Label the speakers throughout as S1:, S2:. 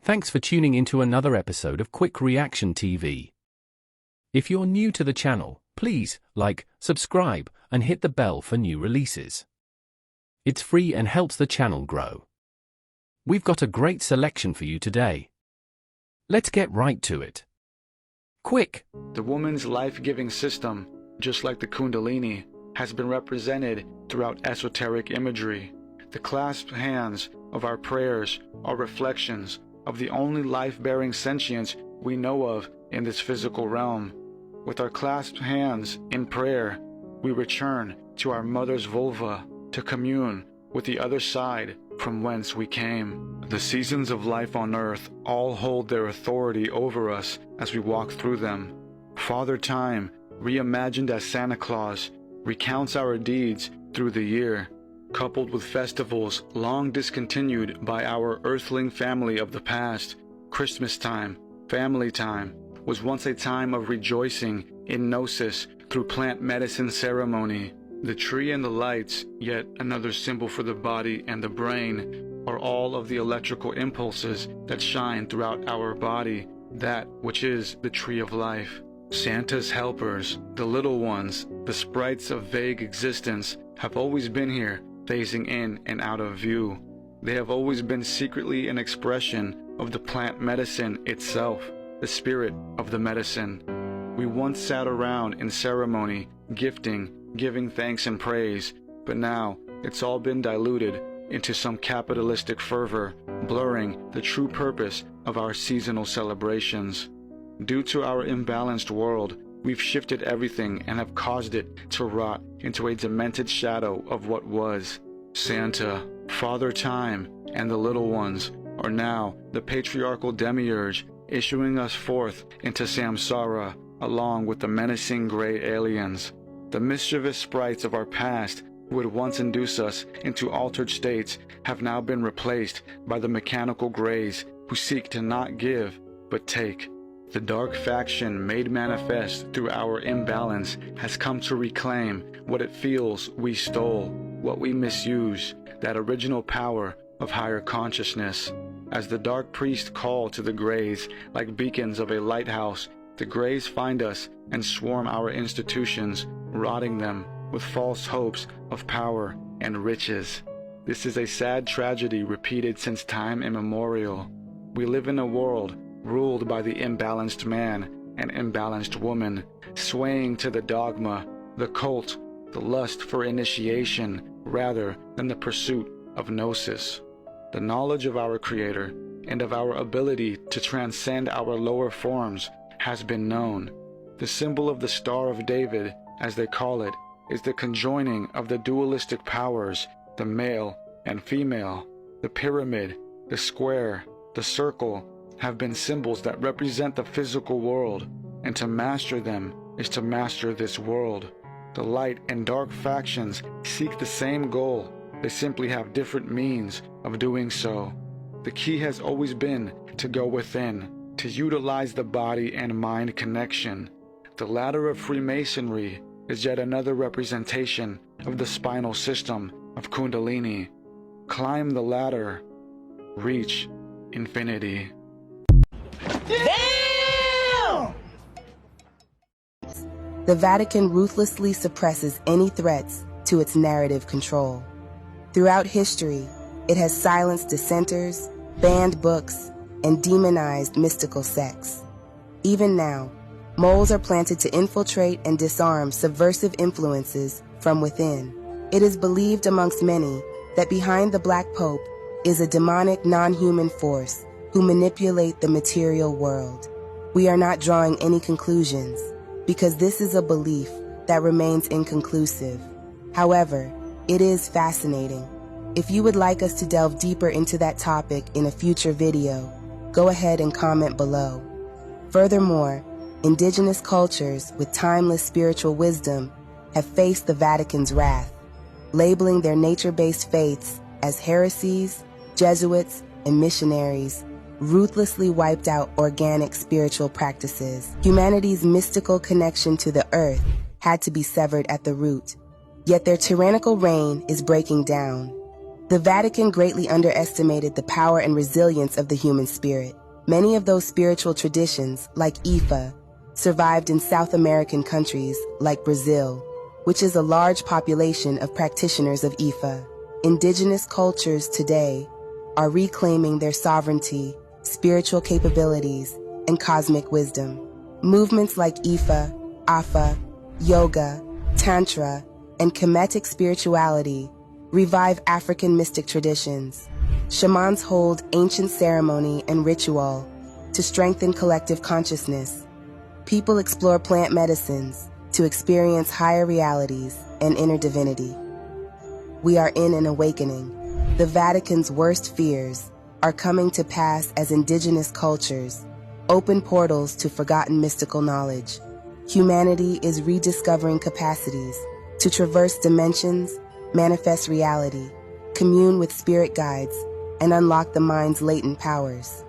S1: Thanks for tuning into another episode of Quik Reaction TV. If you're new to the channel, please like, subscribe, and hit the bell for new releases. It's free and helps the channel grow. We've got a great selection for you today. Let's get right to it. Quik.
S2: The woman's life-giving system, just like the Kundalini, has been represented throughout esoteric imagery. The clasped hands of our prayers are reflections of the only life-bearing sentience we know of in this physical realm. With our clasped hands in prayer, we return to our mother's vulva to commune with the other side from whence we came. The seasons of life on earth all hold their authority over us as we walk through them. Father Time, reimagined as Santa Claus, recounts our deeds through the year, coupled with festivals long discontinued by our earthling family of the past. Christmas time, family time, was once a time of rejoicing in gnosis through plant medicine ceremony. The tree and the lights, yet another symbol for the body and the brain, are all of the electrical impulses that shine throughout our body, that which is the tree of life. Santa's helpers, the little ones, the sprites of vague existence, have always been here, phasing in and out of view. They have always been secretly an expression of the plant medicine itself, the spirit of the medicine. We once sat around in ceremony, giving thanks and praise, but now it's all been diluted into some capitalistic fervor, blurring the true purpose of our seasonal celebrations. Due to our imbalanced world, we've shifted everything and have caused it to rot into a demented shadow of what was. Santa, Father Time, and the little ones are now the patriarchal demiurge, issuing us forth into samsara along with the menacing gray aliens. The mischievous sprites of our past who would once induce us into altered states have now been replaced by the mechanical grays who seek to not give but take. The dark faction made manifest through our imbalance has come to reclaim what it feels we stole, what we misuse, that original power of higher consciousness. As the dark priests call to the grays like beacons of a lighthouse, the grays find us and swarm our institutions, rotting them with false hopes of power and riches. This is a sad tragedy repeated since time immemorial. We live in a world ruled by the imbalanced man and imbalanced woman, swaying to the dogma, the cult, the lust for initiation, rather than the pursuit of gnosis. The knowledge of our Creator and of our ability to transcend our lower forms has been known. The symbol of the Star of David, as they call it, is the conjoining of the dualistic powers, the male and female. The pyramid, the square, the circle, have been symbols that represent the physical world, and to master them is to master this world. The light and dark factions seek the same goal. They simply have different means of doing so. The key has always been to go within, to utilize the body and mind connection. The ladder of Freemasonry is yet another representation of the spinal system of Kundalini. Climb the ladder, reach infinity.
S3: Damn!
S4: The Vatican ruthlessly suppresses any threats to its narrative control. Throughout history, it has silenced dissenters, banned books, and demonized mystical sects. Even now, moles are planted to infiltrate and disarm subversive influences from within. It is believed amongst many that behind the Black Pope is a demonic non-human force who manipulate the material world. We are not drawing any conclusions because this is a belief that remains inconclusive. However, it is fascinating. If you would like us to delve deeper into that topic in a future video, go ahead and comment below. Furthermore, indigenous cultures with timeless spiritual wisdom have faced the Vatican's wrath, labeling their nature-based faiths as heresies. Jesuits and missionaries ruthlessly wiped out organic spiritual practices. Humanity's mystical connection to the earth had to be severed at the root. Yet their tyrannical reign is breaking down. The Vatican greatly underestimated the power and resilience of the human spirit. Many of those spiritual traditions, like Ifa, survived in South American countries like Brazil, which is a large population of practitioners of Ifa. Indigenous cultures today are reclaiming their sovereignty, spiritual capabilities, and cosmic wisdom. Movements like Ifa, Afa, Yoga, Tantra, and Kemetic spirituality revive African mystic traditions. Shamans hold ancient ceremony and ritual to strengthen collective consciousness. People explore plant medicines to experience higher realities and inner divinity. We are in an awakening. The Vatican's worst fears are coming to pass as indigenous cultures open portals to forgotten mystical knowledge. Humanity is rediscovering capacities to traverse dimensions, manifest reality, commune with spirit guides, and unlock the mind's latent powers.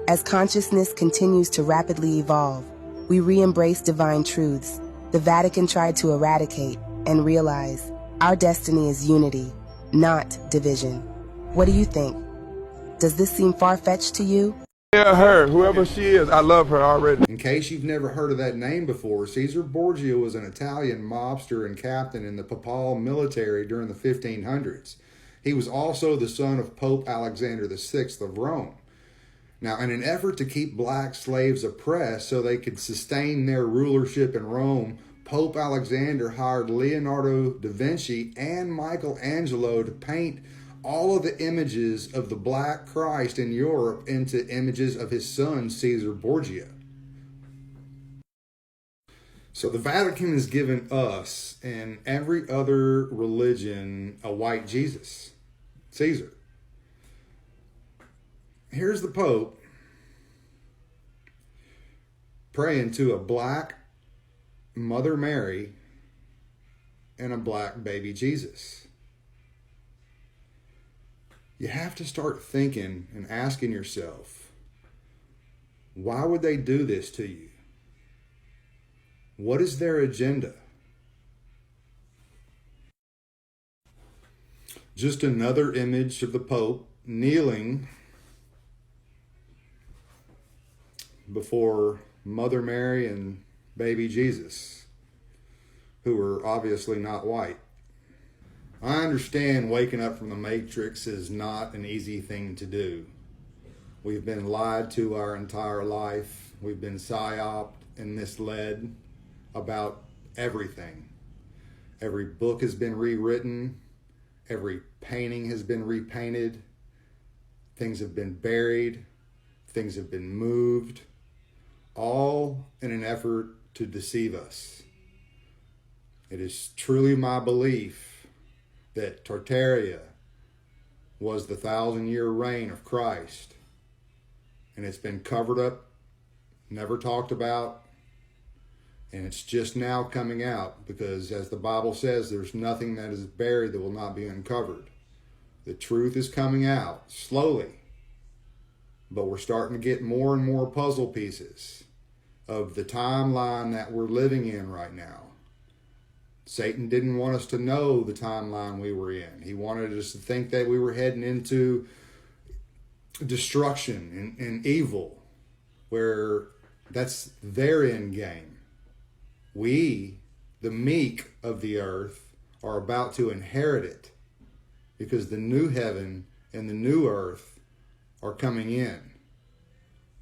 S4: As consciousness continues to rapidly evolve, we re-embrace divine truths the Vatican tried to eradicate and realize our destiny is unity, not division. What do you think? Does this seem far-fetched to you?
S3: Yeah, her, whoever she is, I love her already.
S5: In case you've never heard of that name before, Caesar Borgia was an Italian mobster and captain in the papal military during the 1500s. He was also the son of Pope Alexander VI of Rome. Now, in an effort to keep black slaves oppressed so they could sustain their rulership in Rome, Pope Alexander hired Leonardo da Vinci and Michelangelo to paint all of the images of the Black Christ in Europe into images of his son, Caesar Borgia. So the Vatican has given us and every other religion a white Jesus, Caesar. Here's the Pope praying to a black Mother Mary and a black baby Jesus. You have to start thinking and asking yourself, why would they do this to you? What is their agenda? Just another image of the Pope kneeling before Mother Mary and baby Jesus, who are obviously not white. I understand waking up from the Matrix is not an easy thing to do. We've been lied to our entire life. We've been psyoped and misled about everything. Every book has been rewritten. Every painting has been repainted. Things have been buried. Things have been moved. All in an effort to deceive us. It is truly my belief that Tartaria was the 1,000-year reign of Christ. And it's been covered up, never talked about, and it's just now coming out because, as the Bible says, there's nothing that is buried that will not be uncovered. The truth is coming out slowly, but we're starting to get more and more puzzle pieces of the timeline that we're living in right now. Satan didn't want us to know the timeline we were in. He wanted us to think that we were heading into destruction and evil, where that's their end game. We, the meek of the earth, are about to inherit it because the new heaven and the new earth are coming in.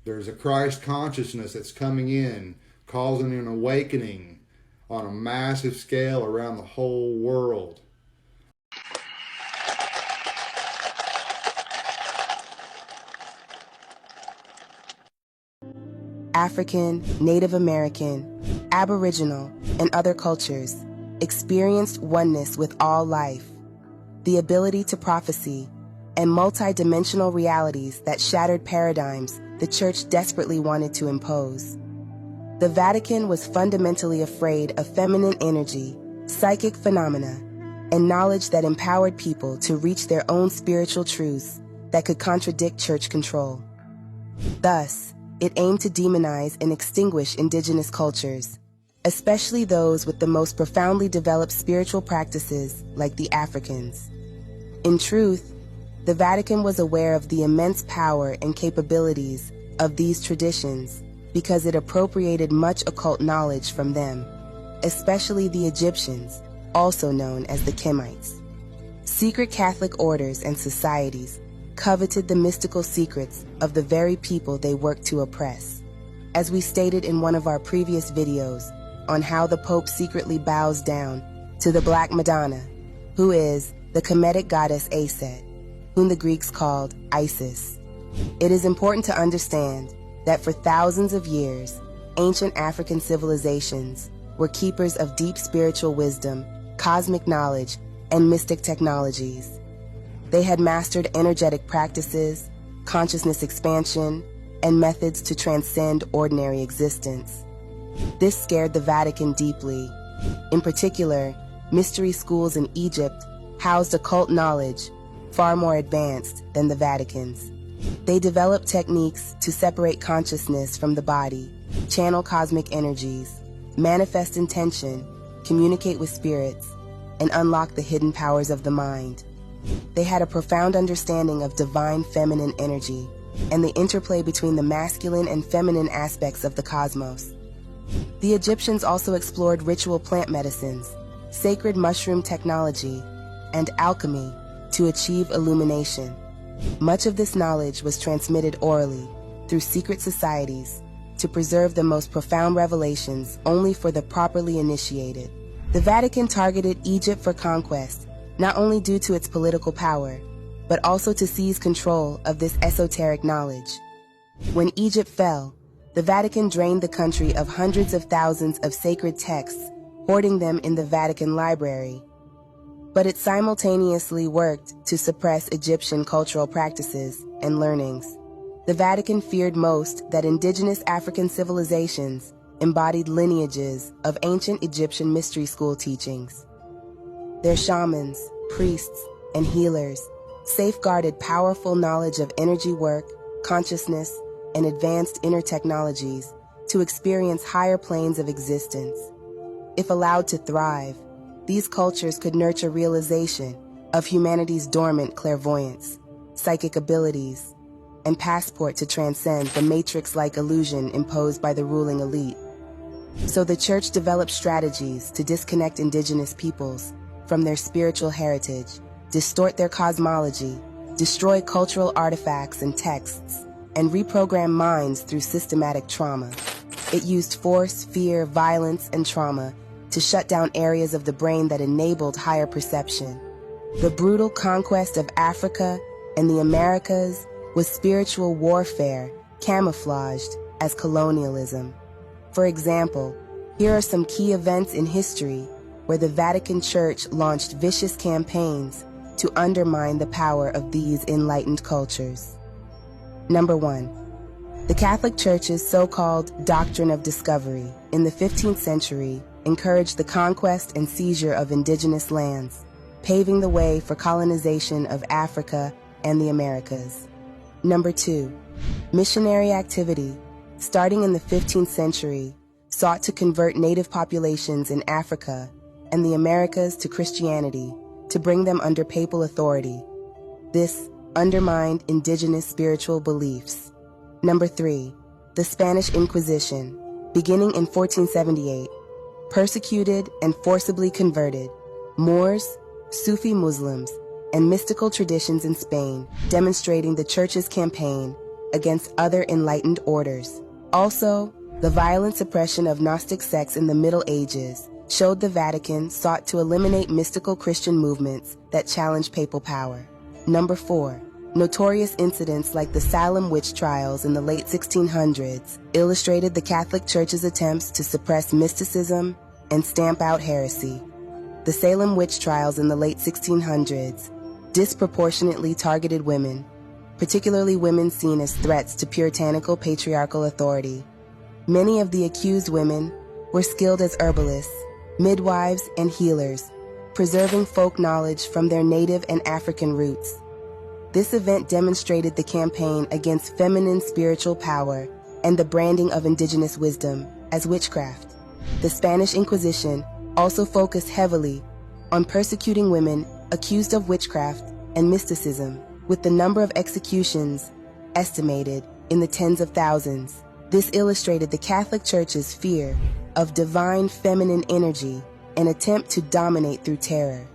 S5: There's a Christ consciousness that's coming in, causing an awakening on a massive scale around the whole world.
S4: African, Native American, Aboriginal, and other cultures experienced oneness with all life, the ability to prophecy, and multidimensional realities that shattered paradigms the Church desperately wanted to impose. The Vatican was fundamentally afraid of feminine energy, psychic phenomena, and knowledge that empowered people to reach their own spiritual truths that could contradict Church control. Thus, it aimed to demonize and extinguish indigenous cultures, especially those with the most profoundly developed spiritual practices like the Africans. In truth, The Vatican was aware of the immense power and capabilities of these traditions because it appropriated much occult knowledge from them, especially the Egyptians, also known as the Kemites. Secret Catholic orders and societies coveted the mystical secrets of the very people they worked to oppress. As we stated in one of our previous videos on how the Pope secretly bows down to the Black Madonna, who is the Kemetic goddess Aset, whom the Greeks called Isis. It is important to understand that for thousands of years, ancient African civilizations were keepers of deep spiritual wisdom, cosmic knowledge, and mystic technologies. They had mastered energetic practices, consciousness expansion, and methods to transcend ordinary existence. This scared the Vatican deeply. In particular, mystery schools in Egypt housed occult knowledge far more advanced than the Vatican's. They developed techniques to separate consciousness from the body, channel cosmic energies, manifest intention, communicate with spirits, and unlock the hidden powers of the mind. They had a profound understanding of divine feminine energy and the interplay between the masculine and feminine aspects of the cosmos. The Egyptians also explored ritual plant medicines, sacred mushroom technology, and alchemy to achieve illumination. Much of this knowledge was transmitted orally through secret societies to preserve the most profound revelations only for the properly initiated. The Vatican targeted Egypt for conquest, not only due to its political power, but also to seize control of this esoteric knowledge. When Egypt fell, the Vatican drained the country of hundreds of thousands of sacred texts, hoarding them in the Vatican Library. But it simultaneously worked to suppress Egyptian cultural practices and learnings. The Vatican feared most that indigenous African civilizations embodied lineages of ancient Egyptian mystery school teachings. Their shamans, priests, and healers safeguarded powerful knowledge of energy work, consciousness, and advanced inner technologies to experience higher planes of existence. If allowed to thrive, these cultures could nurture realization of humanity's dormant clairvoyance, psychic abilities, and passport to transcend the matrix-like illusion imposed by the ruling elite. So the Church developed strategies to disconnect indigenous peoples from their spiritual heritage, distort their cosmology, destroy cultural artifacts and texts, and reprogram minds through systematic trauma. It used force, fear, violence, and trauma to shut down areas of the brain that enabled higher perception. The brutal conquest of Africa and the Americas was spiritual warfare camouflaged as colonialism. For example, here are some key events in history where the Vatican Church launched vicious campaigns to undermine the power of these enlightened cultures. Number 1. The Catholic Church's so-called doctrine of discovery in the 15th century encouraged the conquest and seizure of indigenous lands, paving the way for colonization of Africa and the Americas. Number 2. Missionary activity, starting in the 15th century, sought to convert native populations in Africa and the Americas to Christianity to bring them under papal authority. This undermined indigenous spiritual beliefs. Number 3. The Spanish Inquisition, beginning in 1478, persecuted and forcibly converted Moors, Sufi Muslims, and mystical traditions in Spain, demonstrating the Church's campaign against other enlightened orders. Also, the violent suppression of Gnostic sects in the Middle Ages showed the Vatican sought to eliminate mystical Christian movements that challenged papal power. Number 4. Notorious incidents like the Salem witch trials in the late 1600s illustrated the Catholic Church's attempts to suppress mysticism and stamp out heresy. The Salem witch trials in the late 1600s disproportionately targeted women, particularly women seen as threats to puritanical patriarchal authority. Many of the accused women were skilled as herbalists, midwives, and healers, preserving folk knowledge from their native and African roots. This event demonstrated the campaign against feminine spiritual power and the branding of indigenous wisdom as witchcraft. The Spanish Inquisition also focused heavily on persecuting women accused of witchcraft and mysticism, with the number of executions estimated in the tens of thousands. This illustrated the Catholic Church's fear of divine feminine energy and attempt to dominate through terror.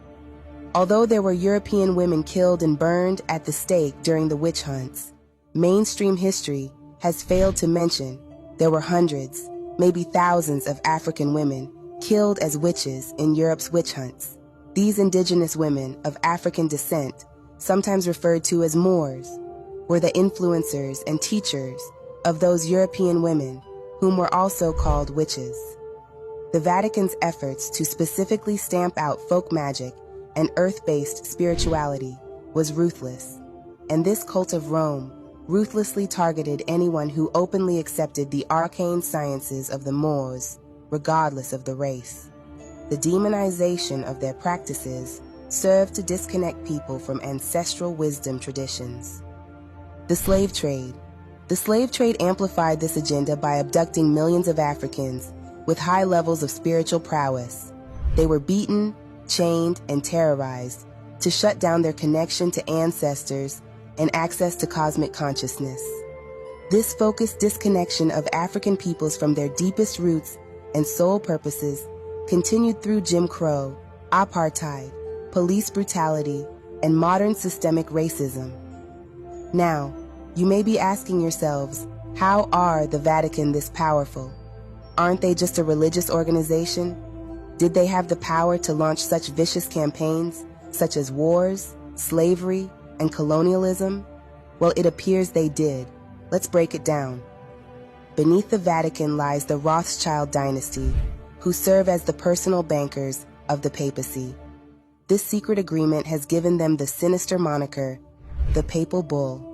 S4: Although there were European women killed and burned at the stake during the witch hunts, mainstream history has failed to mention there were hundreds, maybe thousands of African women killed as witches in Europe's witch hunts. These indigenous women of African descent, sometimes referred to as Moors, were the influencers and teachers of those European women whom were also called witches. The Vatican's efforts to specifically stamp out folk magic and earth-based spirituality was ruthless, and this cult of Rome ruthlessly targeted anyone who openly accepted the arcane sciences of the Moors, regardless of the race. The demonization of their practices served to disconnect people from ancestral wisdom traditions. The slave trade. The slave trade amplified this agenda by abducting millions of Africans with high levels of spiritual prowess. They were beaten, chained, and terrorized to shut down their connection to ancestors and access to cosmic consciousness. This focused disconnection of African peoples from their deepest roots and sole purposes continued through Jim Crow, apartheid, police brutality, and modern systemic racism. Now, you may be asking yourselves, how are the Vatican this powerful? Aren't they just a religious organization? Did they have the power to launch such vicious campaigns, such as wars, slavery, and colonialism? Well, it appears they did. Let's break it down. Beneath the Vatican lies the Rothschild dynasty, who serve as the personal bankers of the papacy. This secret agreement has given them the sinister moniker, the Papal Bull.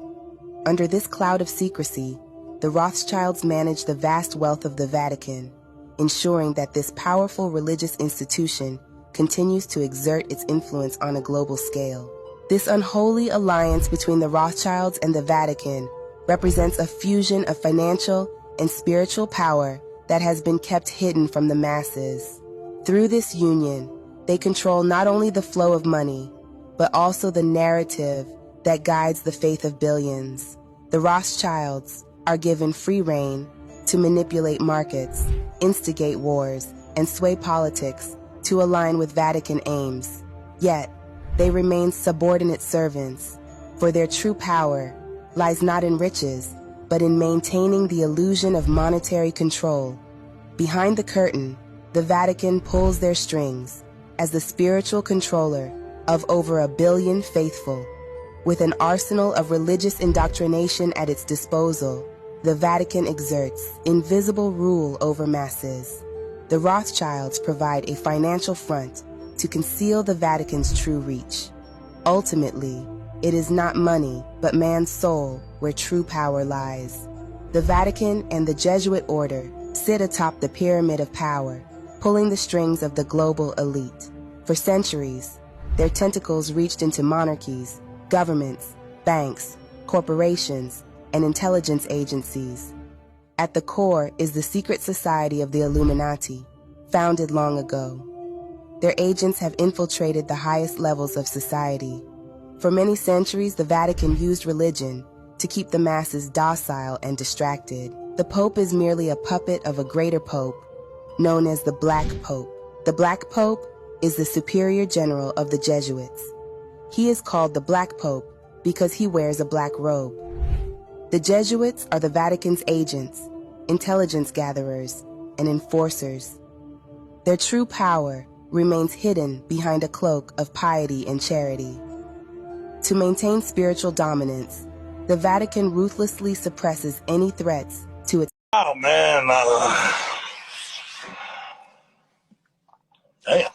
S4: Under this cloud of secrecy, the Rothschilds manage the vast wealth of the Vatican, ensuring that this powerful religious institution continues to exert its influence on a global scale. This unholy alliance between the Rothschilds and the Vatican represents a fusion of financial and spiritual power that has been kept hidden from the masses. Through this union, they control not only the flow of money, but also the narrative that guides the faith of billions. The Rothschilds are given free rein to manipulate markets, instigate wars, and sway politics to align with Vatican aims. Yet, they remain subordinate servants, for their true power lies not in riches, but in maintaining the illusion of monetary control. Behind the curtain, the Vatican pulls their strings as the spiritual controller of over 1 billion faithful. With an arsenal of religious indoctrination at its disposal, the Vatican exerts invisible rule over masses. The Rothschilds provide a financial front to conceal the Vatican's true reach. Ultimately, it is not money, but man's soul where true power lies. The Vatican and the Jesuit order sit atop the pyramid of power, pulling the strings of the global elite. For centuries, their tentacles reached into monarchies, governments, banks, corporations, and intelligence agencies. At the core is the secret society of the Illuminati, founded long ago. Their agents have infiltrated the highest levels of society. For many centuries, the Vatican used religion to keep the masses docile and distracted. The Pope is merely a puppet of a greater Pope, known as the Black Pope. The Black Pope is the superior general of the Jesuits. He is called the Black Pope because he wears a black robe. The Jesuits are the Vatican's agents, intelligence gatherers, and enforcers. Their true power remains hidden behind a cloak of piety and charity. To maintain spiritual dominance, the Vatican ruthlessly suppresses any threats to its...
S6: Oh, man. Damn.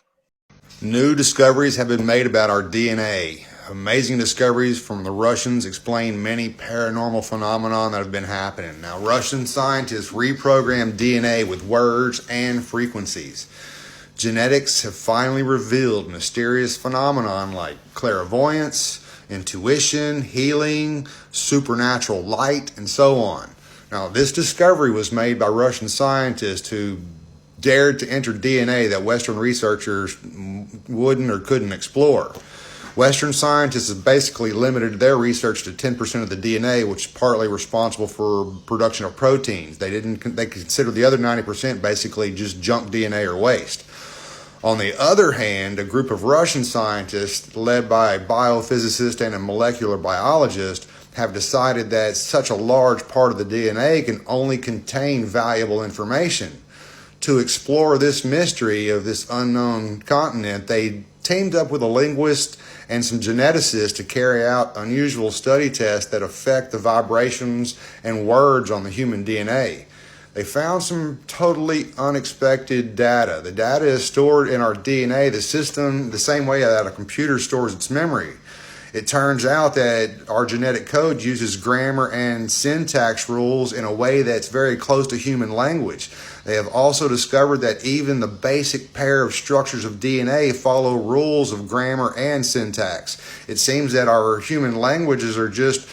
S5: New discoveries have been made about our DNA. Amazing discoveries from the Russians explain many paranormal phenomena that have been happening. Now, Russian scientists reprogrammed DNA with words and frequencies. Genetics have finally revealed mysterious phenomenon like clairvoyance, intuition, healing, supernatural light, and so on. Now, this discovery was made by Russian scientists who dared to enter DNA that Western researchers wouldn't or couldn't explore. Western scientists have basically limited their research to 10% of the DNA, which is partly responsible for production of proteins. They consider the other 90% basically just junk DNA or waste. On the other hand, a group of Russian scientists, led by a biophysicist and a molecular biologist, have decided that such a large part of the DNA can only contain valuable information. To explore this mystery of this unknown continent, they teamed up with a linguist and some geneticists to carry out unusual study tests that affect the vibrations and words on the human DNA. They found some totally unexpected data. The data is stored in our DNA, the system, the same way that a computer stores its memory. It turns out that our genetic code uses grammar and syntax rules in a way that's very close to human language. They have also discovered that even the basic pair of structures of DNA follow rules of grammar and syntax. It seems that our human languages are just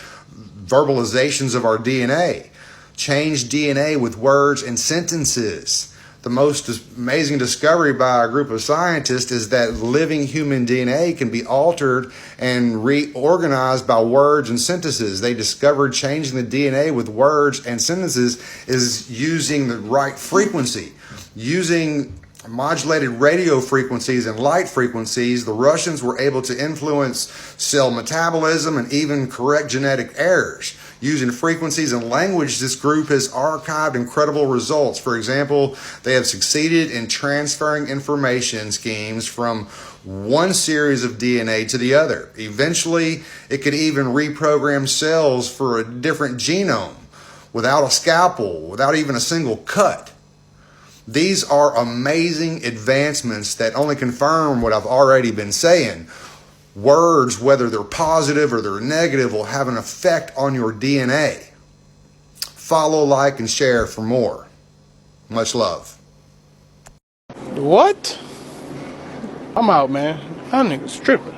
S5: verbalizations of our DNA. Change DNA with words and sentences. The most amazing discovery by a group of scientists is that living human DNA can be altered and reorganized by words and sentences. They discovered changing the DNA with words and sentences is using the right frequency. Using modulated radio frequencies and light frequencies, the Russians were able to influence cell metabolism and even correct genetic errors. Using frequencies and language, this group has archived incredible results. For example, they have succeeded in transferring information schemes from one series of DNA to the other. Eventually, it could even reprogram cells for a different genome without a scalpel, without even a single cut. These are amazing advancements that only confirm what I've already been saying. Words, whether they're positive or they're negative, will have an effect on your DNA. Follow, like, and share for more. Much love.
S3: What? I'm out, man. That nigga's tripping.